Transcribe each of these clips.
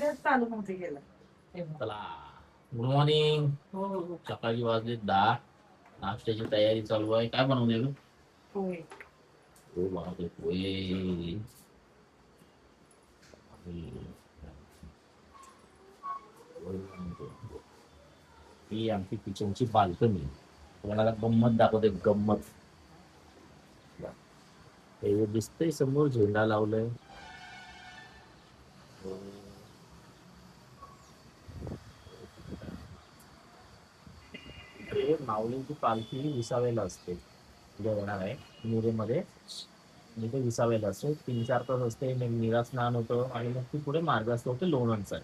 चालू नव्हते गेला. चला गुड मॉर्निंग. सकाळी वाजले 10. नाश्त्याची तयारी चालू आहे. काय बनवले तू? होय. हो बनवते पोहे. ही आमची किचनची बाल्कनी. तुम्हाला गंमत दाखवते गंमत. हे दिसतंय समोर झेंडा लावलाय. माऊलींची पालखी विसावेला असते. उद्या येणार आहे मिरेमध्ये. ते विसावेला असते. 3-4 तास असते. मग नीरा स्नान होतं आणि मग ती पुढे मार्गस्थ होते लोणंदचा.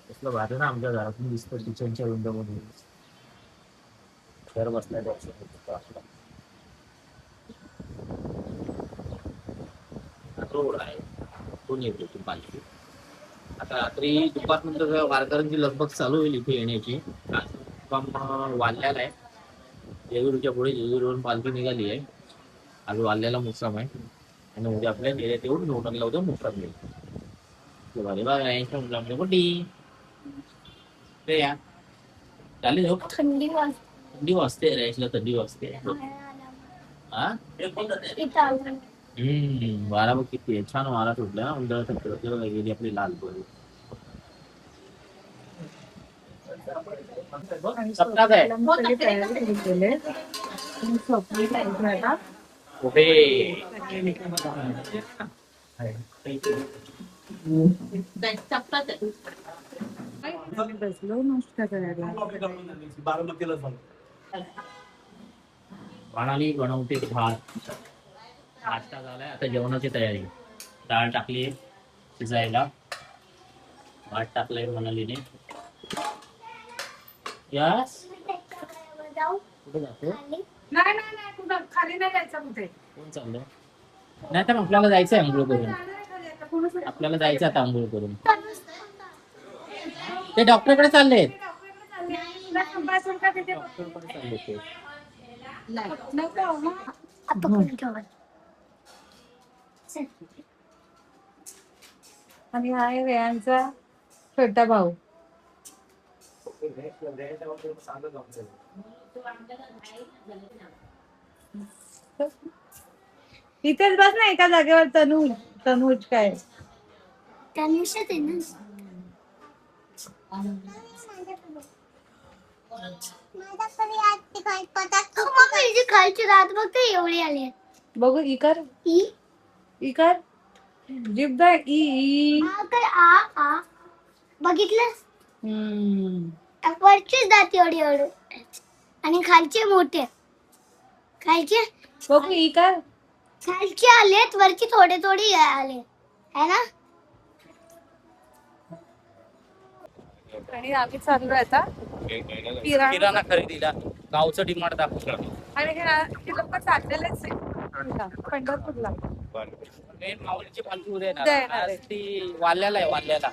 कसलं भारी ना आमच्या घरातून दिसतं किचनच्या विंडो मधून. घर बसल्या रोड आहे. तो येतो ती पालखी. आता रात्री दुपारनंतर वारकऱ्यांची लगबग चालू होईल इथे येण्याची. वाल्याला आहे. जेजुरीच्या पुढे जेजुरीवरून पालखी निघाली आहे. आज वाल्याला मुक्काम आहे आणि उद्या आपल्या एरियात येऊन लोणंदला उद्या मुक्काम येईल. या चालेल झोप. थंडी वाजते रेशला. थंडी वाजते. हा 12 बघ किती आहे. छान वारा सुटला ना. उंदराचं गेली आपली लाल पोळी. सप्ताह आहे. बसलो नाश्ता करायला. म्हणाली बनवते भात. नाश्ता झालाय. आता जेवणाची तयारी. डाळ टाकली शिजायला. भात टाकलंय म्हणालीने. यस कुठे जातो? नाही कुठं खाली नाही जायचं कुठे. कोण चाललंय? नाही तर आपल्याला जायचंय आंघोळ करून. आपल्याला जायचं आता आंघोळ करून. ते डॉक्टरकडे चालले. आणि हा आहे रेयांचा छोटा भाऊ. इथेच बस ना एका जागेवर. तनुज काय खालची रात बघते एवढी आली. बघू इकर इकर जिब दा ई बघितलं. वरचीच दात एवढी एवढी आणि खालचे मोठे. खालचे बघू इकर. खालचे आलेत वरची थोडे थोडी आले है ना. आणि आम्ही चाललोय आता किराणा खरेदीला. गावचं डिमांड दाखवलं. आणि हे लोक चाललेलेच आहे पंढरपूरला. माऊलीची पालखी उद्या उद्या येणार येणार. आहे. आज ती वाल्याला आहे. वाल्याला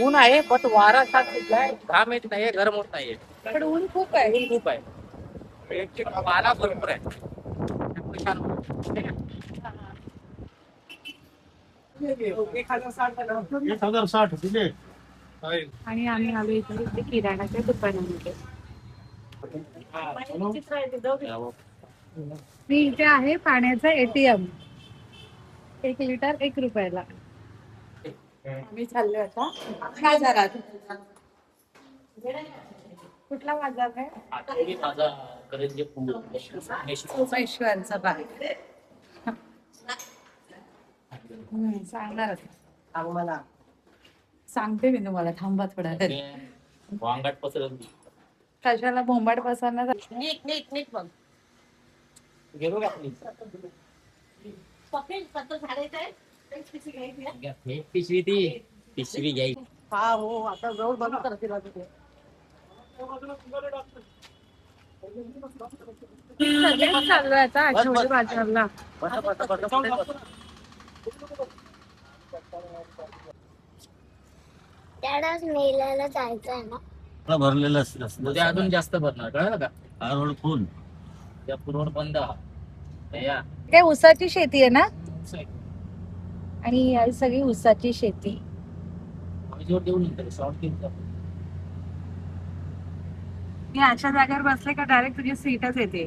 ऊन आहे बट वारा साथ सुटलाय. घाम येत नाहीये. गरम होत नाहीये. पण ऊन खूप आहे. ऊन खूप आहे. वारा भरपूर आहे. छान 1060 दिले. आणि आम्ही आलो इथे किराणाच्या दुकानामध्ये. मी इथे आहे पाण्याचा ATM. 1 लिटर 1 रुपयाला. आम्ही चाललोय आता बाजारात. कुठला बाजार आहे? माझा करंजी सोमेश्वरचा बाजार. सांगणार मला. सांगते मी तुम्हाला. थांबा थोडा वेळ. वांगाट पसरत कशाला भोंबाट पसरणार. नीट बघ. गेलो का प्लीज. पिशवी ती पिशवी घ्यायची. हा हो आता जवळ बंद करतील. सगळेच चाललोय आता आठवडी बाजारला. त्यालाच मेल्याला जायचं आहे ना. भरलेलं असतं. उद्या अजून जास्त भरणार. कळलं का? हा रोड फुल. त्या रोड बंद. या काय ऊसाची शेती आहे ना. आणि ही आहे सगळी ऊसाची शेती. जोर देऊ नंतर शॉर्ट घेऊन मी अशा जागेवर बसले का डायरेक्ट तुझी सीटच येते.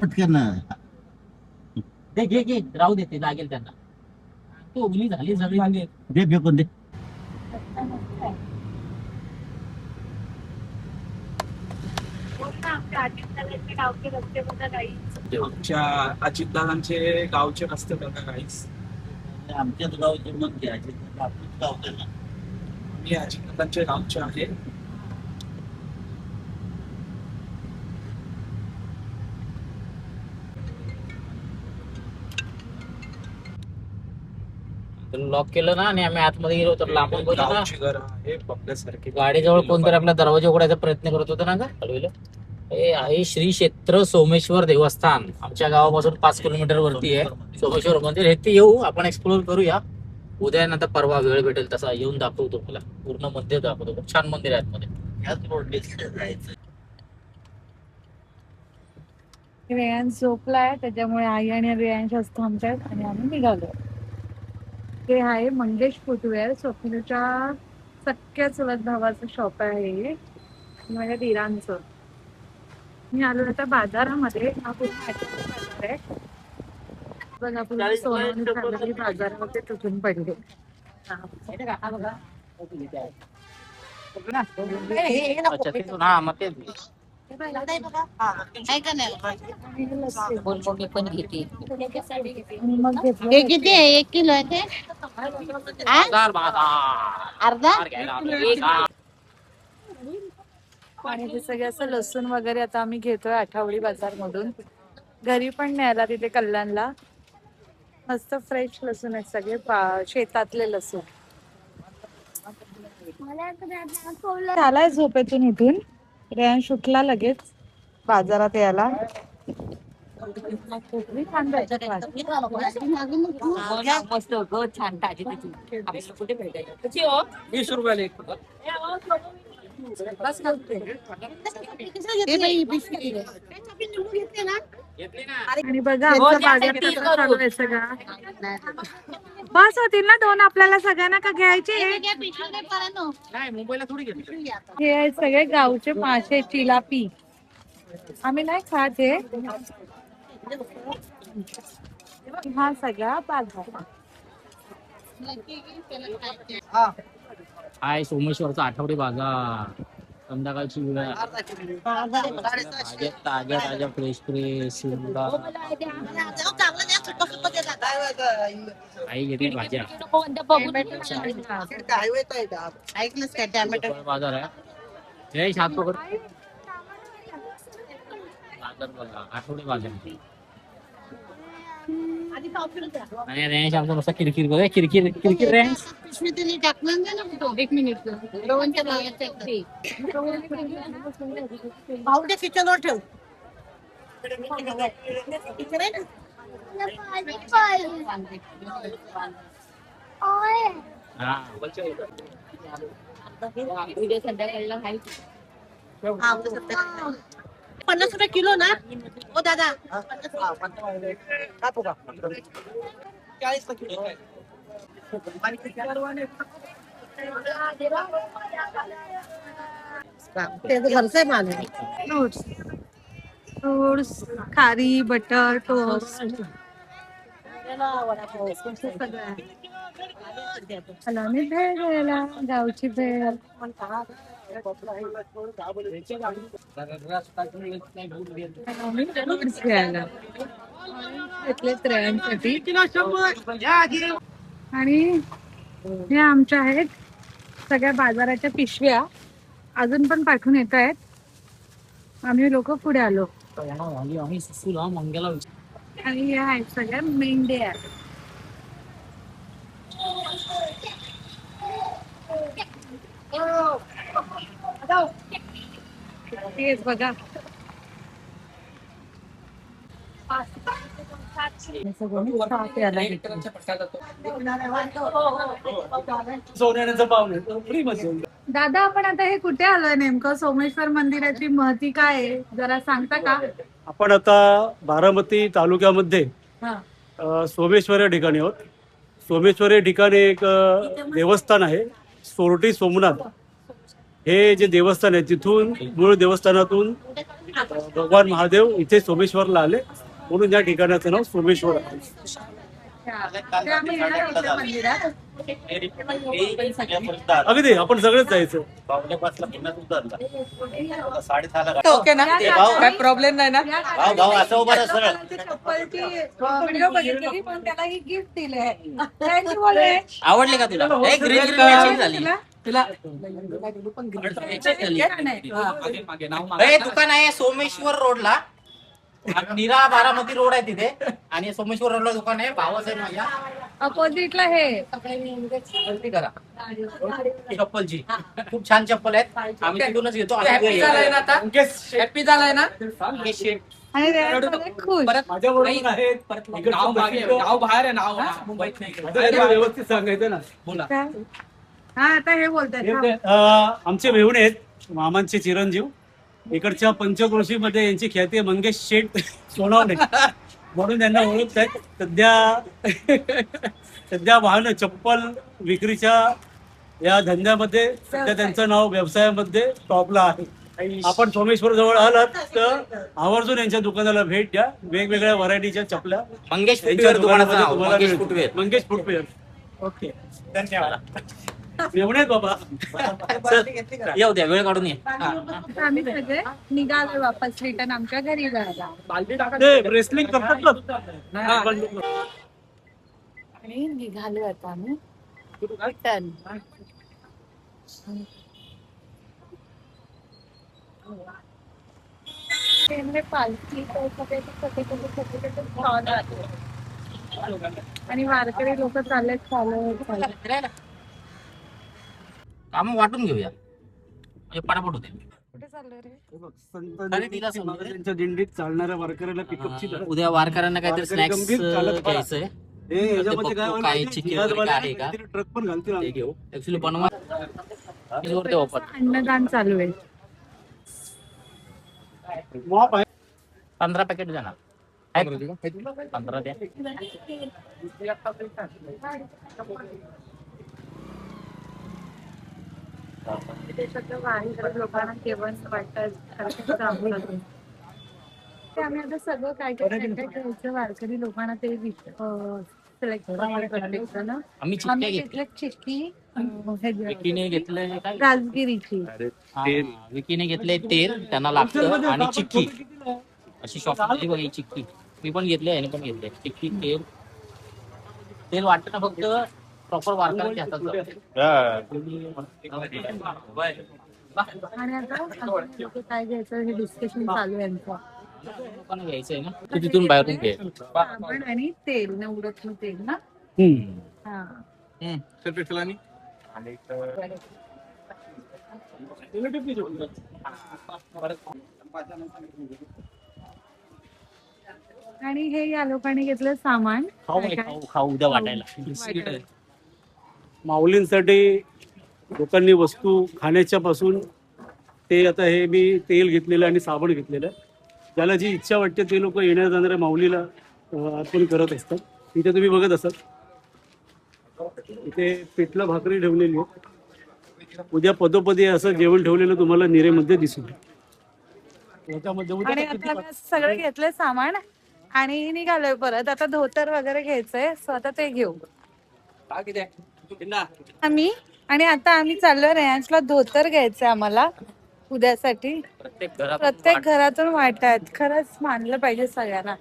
पटकन घे घे घे राहू दे ते लागेल त्यांना. तो उघली झाली सगळी. दे फेकून दे. आमच्या अजितदादांचे गावचे रस्ते बघा काहीच. आमच्याच गावचे म्हणते आपलीच गाव त्याला. मी अजितदादांचे गावचे आहे. लॉक केलं ना आणि आम्ही आतमध्ये गेलो तर लांबून बघितलं ना गावची घर आहे बघण्यासारखी. गाडीजवळ कोणतरी आपला दरवाजा उघडायचा प्रयत्न करत होता ना का. हे आहे श्री क्षेत्र सोमेश्वर देवस्थान. आमच्या गावापासून 5 किलोमीटर वरती आहे सोमेश्वर मंदिर. हे ते येऊ आपण एक्सप्लोर करूया उद्या, नंतर परवा वेळ भेटेल तसा येऊन दाखवतो तुला. पूर्ण मंदिर दाखवतो. खूप छान मंदिर आहे आतमध्ये. ह्याच रोडने जायचं. रेयांश झोपलाय त्याच्यामुळे आई आणि रेयांश असतो आमच्यात आणि आम्ही निघालो. हे आहे मंगेश फुटवेअर. स्वप्नीच्या सख्या चुलत भावाचं शॉप आहे हे आणि माझ्या दिरांचं. मी आलो आता बाजारामध्ये. हा पूर्ण बाजार आहे. पण आपण सोनाली फॅमिली बाजारामध्ये तुटून पडले. अच्छा तिथून हा मग तेच. पण घेते. आणि मग घेतलं हे किती आहे? 1 किलो आहे ते? अर्धा? आणि ते सगळं असं लसूण वगैरे आता आम्ही घेतोय आठवडी बाजार मधून. घरी पण न्यायला तिथे कल्याणला. मस्त फ्रेश लसूण आहेत सगळे शेतातले लसूण. झालाय झोपेतून उठून. रेयांश उठला लगेच बाजारात यायला. मस्त ग छान ताजी ताजी. आपल्याला कुठे भेटायचं? 20 रुपयाला एक. हे बाई, बिस्किट आहे. आणि बघा आमचा बाजार कसा चालू आहे सगळा. बस होतील ना 2 आपल्याला सगळ्यांना का घ्यायचे. नाही मुंबईला थोडी घेतली. हे आहेत सगळे गावचे मासे चिलापी. आम्ही नाही खात हे. हा सगळा बाजार. हाय सोमेश्वरचा आठवडी बाजार. संध्याकाळची वेळ आहे. भाज्या ताज्या ताज्या फ्रेश फ्रेश. आई घेते भाज्या. ऐकलंच काय टॅमॅटो? बाजार आहे. जय हात पकड. बाजार बघा आठवडी बाजार. आणि रेंज आमचा मस्त किरकिर बघा. किरकिर किरकिर रेंज. पिशवी दिली टाकलं ना तो. 1 मिनिट. रोहनच्या भावाचं आहे ते. भाऊच्या किचनवर ठेव. इकडे ना. हा उद्या संध्याकाळला खायचं. 50 रुपये किलो ना ओ दादा. 40 किलो. ते घरचं माल आहे. फ्रुट्स खारी बटर टोस्ट आणि भेळ घ्यायला. गावची भेळ. आम्ही फ्रुट्स घ्यायला घेतले स्त्रियांसाठी. आणि हे आमच्या आहेत सगळ्या बाजाराच्या पिशव्या. अजून पण पाठवून येत आहेत. आम्ही लोक पुढे आलो. मंग्याला आणि हे आहेत सगळ्या मेंढ्या. तेच बघा. सोन्याचं पावलं फ्री मध्ये. दादा आपण आता हे कुठे आलोय नेमकं? सोमेश्वर मंदिराची महती काय आहे जरा सांगता का? आपण आता बारामती तालुक्यामध्ये हा. सोमेश्वर या ठिकाणी आहोत. सोमेश्वर या ठिकाणी एक देवस्थान आहे, सोरटी सोमनाथ हे जे देवस्थान आहे तिथून मूळ देवस्थानातून भगवान महादेव इथे सोमेश्वरला आले म्हणून या ठिकाणाचं नाव सोमेश्वर आहे. ते आम्ही येणार आहोत त्या मंदिरात. अगदी आपण सगळेच जायचं. ओके ना काय प्रॉब्लेम नाही ना. भाऊ असं उभा राहा सरळ. चप्पलची व्हिडिओ बघितली पण त्याला ही गिफ्ट दिले आहे. Thank you बोले. आवडली का तुला? हो, एक ग्रीन आवडली झाली. तुला? तुला मागे मागे नाव मागे. हे दुकान आहे सोमेश्वर रोडला. नीरा बारामती रोड आहे तिथे आणि सोमेश्वर रोडला दुकान आहे. भावच आहे माझ्या. अपोजिटला हे गलती करा चप्पलची खूप छान चप्पल आहेत. आम्ही तिथूनच घेतो. हॅपी झालाय ना आता. हॅपी झालाय ना. आणि रेड खुश. माझ्याबरोबर आहेत. नाव मागे आहे. नाव बाहेर आहे. नाव मुंबईत नाही. आता व्यवस्थित सांगायचं ना. बोला. हा आता हे बोलतात. आमचे मेहुणे आहेत, मामांचे चिरंजीव. इकडच्या पंचक्रोशीमध्ये यांची ख्याती आहे मंगेश शेठ सोनावणे म्हणून त्यांना ओळखत आहेत. सध्या वाहन चप्पल विक्रीच्या या धंद्यामध्ये सध्या त्यांचं नाव व्यवसायामध्ये टॉपला आहे. आपण सोमेश्वर जवळ आलात तर आवर्जून यांच्या दुकानाला भेट द्या. वेगवेगळ्या व्हरायटीच्या चपल्या मंगेश त्यांच्या फुटवेअर दुकानाचं दुकानामध्ये नाव तुम्हाला मंगेश मिळतील. फुटवेअर. मंगेश फुटवेअर. ओके, धन्यवाद. मेहुणे आहेत बाबा. येऊ द्या, वेळ काढून ये. आम्ही सगळे निघालो वापस रिटर्न आमच्या घरी जायला. बालदी टाका. ते रेसलिंग करतात ना. आणि निघालो आता आम्ही रिटर्न. पालखी आणि वारकरी लोक चालत चालत. काम वाटून घेऊया म्हणजे पटापट होते. कुठे चाललोय रे? अरे तिला समजलं. महाराजांच्या दिंडीत चालणाऱ्या वारकऱ्याला पिकअपची उद्या वारकऱ्यांना काहीतरी स्नॅक्स गंभीर चालत पडा. घ्यायचंय. ह्याच्यामध्ये काय बघतो होईल काय माहिती चिकन आहे? वगैरे आहे का? ट्रक पण घालतील ते आम्ही. घेऊ. ऍक्च्युली बनवा ते ऑफर. अन्नदान चालू आहे. मॉप आहे. 15 पॅकेट जाणार. 15 द्या. देशातल्या बाहेर लोकांना जेवण वाटतं. ते आम्ही आता सगळं काय काय घ्यायचं वारकरी लोकांना ते सिलेक्ट प्रत्येक ना. आम्ही चिक्क्या आम्ही घेतल्या. घेतलं चिक्की विकीने घेतलंय काय? राजगिरीची. हा, विकीने घेतलंय तेल त्यांना लागतं आणि चिक्की अशी शॉप बघ ही चिक्की. मी पण घेतली आहे पण घेतले चिक्की तेल. तेल वाटतं ना फक्त प्रॉपर वारकऱ्यांच्या हातात जातं. आणि आता लोकं काय घ्यायचं हे डिस्कशन चालू आहे यांचं. लोकांना घ्यायचंय ना तू तिथून बाहेरून घे. साबण आणि तेल नवरत्न तेल ना. हा आणि हे या लोकांनी घेतलं सामान. खाऊ उद्या वाटायला. माऊलींसाठी लोकांनी वस्तू खाण्याच्या पासून ते आता हे मी तेल घेतलेलं आणि साबण घेतलेलं. ज्याला जी इच्छा वाटते ते लोक येण्या जाणाऱ्या माऊलीला अर्पण करत असतात. इथे तुम्ही बघत असाल इथे पिठलं भाकरी ठेवलेली आहे. उद्या पदोपदी असं जेवण ठेवलेलं तुम्हाला निरेमध्ये दिसून आणि आता आम्ही सगळं घेतलंय सामान आणि निघालोय परत. आता धोतर वगैरे घ्यायचंय स्वतः ते घेऊ आम्ही. आणि आता आम्ही चाललोय रेयांशला धोतर घ्यायचंय आम्हाला उद्यासाठी. प्रत्येक घरातून वाटतात. खरंच मानलं पाहिजे सगळ्यांना.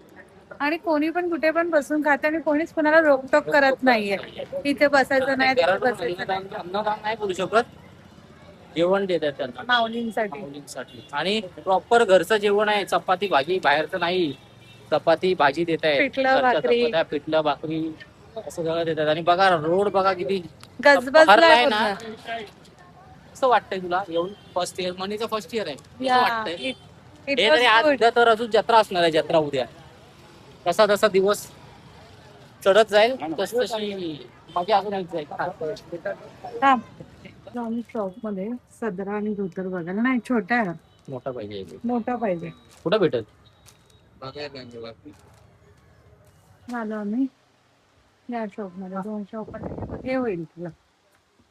आणि कोणी पण कुठे पण बसून खाते आणि कोणीच कोणाला रोकटोक करत नाहीये. इथे बसायचं नाही तिथे बसायचं नाही. अन्नदान नाही बोलू शकत. जेवण देतात त्यांना माऊलींसाठी. माऊलींसाठी आणि प्रॉपर घरचं जेवण आहे. चपाती भाजी बाहेरचं नाही. चपाती भाजी देत आहे. पिठलं भाकरी. पिठलं भाकरी असं सगळं देतात. आणि बघा रोड बघा किती गजबजलाय ना. पूर्ण. कसं वाटतंय तुला येऊन? फर्स्ट इयर मनीचं फर्स्ट इयर आहे. कसं Yeah, वाटतंय? it हे was तरी आज good. उद्या तर अजून जत्रा असणार आहे. जत्रा उद्या कसा जसा दिवस चढत जाईल तस तशी मजा अजून येत जाईल. थांब. आम्ही शॉप मध्ये सदरा आणि धोतर बघायला नाही छोटा आहे मोठा पाहिजे इथे. मोठा पाहिजे कुठं भेटत आलो आम्ही या शॉप मध्ये 2 शॉप हे होईल तुला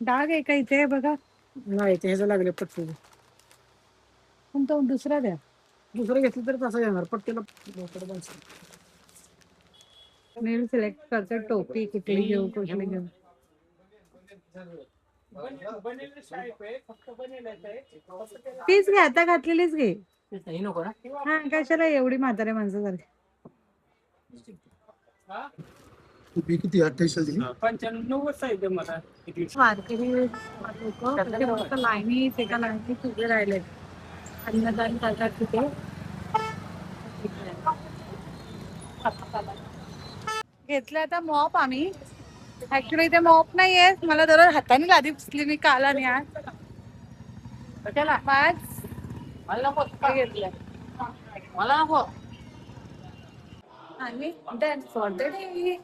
डाग आहे का इथे बघा नाही ते ह्याचं लागले पट्टी पण तो दुसरा द्या दुसरं घेतलं तर तसं येणार पट्टीला मी सिलेक्ट करते टोपी कुठली घेऊ कुठली घेऊ तीच घे आता घातलेलीच घे हे नको ना हा कशाला एवढी म्हातारे माणसासारखी किती 28 95 आहे मला किती वारकरी लोक तिथे फक्त लाईनीत एका लाईनीत उभे राहिले अन्नदान करतात तिथे घेतलं आता मॉप आम्ही ऍक्च्युली इथे मॉप नाहीये मला दररोज हाताने लादी पुसली मी काल आणि आज कशाला आज मला नको घेतलं मला नको आणि डन फॉर द डे